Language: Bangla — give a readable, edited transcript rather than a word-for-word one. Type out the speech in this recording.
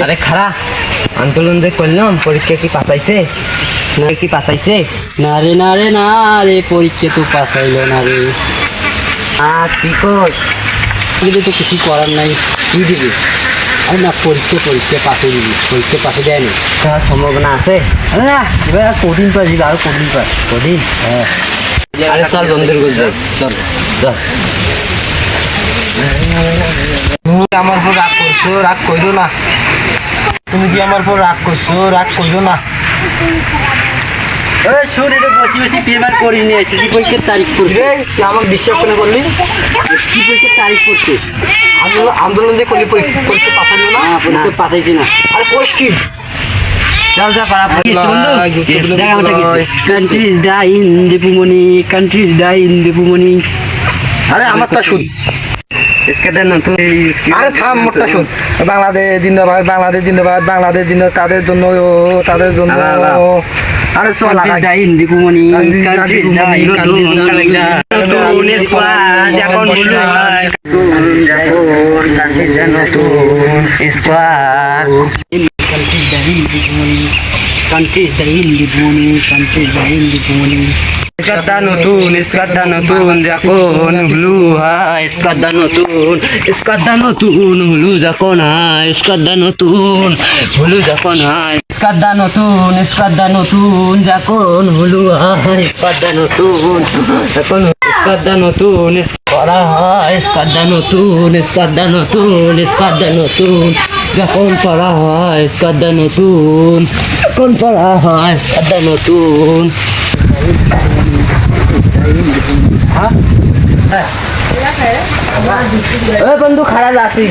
আরে খারা আন্দোলন যে করলাম পরীক্ষা কি পাঠাইছে না কি পাঠাইছে? না রে পরীক্ষা তো পাস হইলো না রে। আর কি কর কিন্তু তো কিছু করার নাই। কি দিবি? আরে না পরীক্ষা পাসে দিবি, পরীক্ষা পাসে দেয়নি। তার সম্ভাবনা আছে? আরে না এবার আর কঠিন পাস দিবি, আরো কঠিন পাস। কদিন? হ্যাঁ আরে চল বন্ধুর গুজব চল চল। তুমি আমার উপর রাগ করছো, রাগ করো না। তুমি কি আমার উপর রাগ করছো, রাগ করো না। শোন, এটা বসি পেপার করিস নিয়ে এসেছি, পরীক্ষার তারিখ পড়ছে। রে, তুই আমাকে বিশ্বাস করে করলি? কি পরীক্ষার তারিখ পড়ছে? আন্দোলন যে করলি পরীক্ষা পাঠালো না? না পরীক্ষা পাসাইছি না। আরে কোষ কি? চল যা পারা countries die in Dipu Moni, countries die in Dipu Moni. আরে আমারটা শুন। इसके নতুন আরে থাম, মোটটা শুন। বাংলাদেশ জিন্দাবাদ, বাংলাদেশ জিন্দাবাদ, বাংলাদেশ জিন্দাবাদ, তাদের জন্য ও, তাদের জন্য। আরে চল কান্ট্রিজ আগাই। Die in Dipu Moni, countries die in নতুন স্কোয়াড এখন ব্লু হয় নতুন squad countries die in Dipu Moni, countries die in Dipu Moni, countries die in Dipu Moni. Squad নতুন যখন ব্লু হয় স্কোয়াড নতুন ব্লু যখন হয় স্কোয়াড নতুন ব্লু যখন হয় স্কোয়াড নতুন যখন ব্লু হয় স্কোয়াড নতুন যখন স্কোয়াড নতুন করা হয় স্কোয়াড নতুন যখন পড়া হয় স্কোয়াড নতুন যখন পড়া হয় স্কোয়াড নতুন। ওই বন্ধু খারাপ আছি।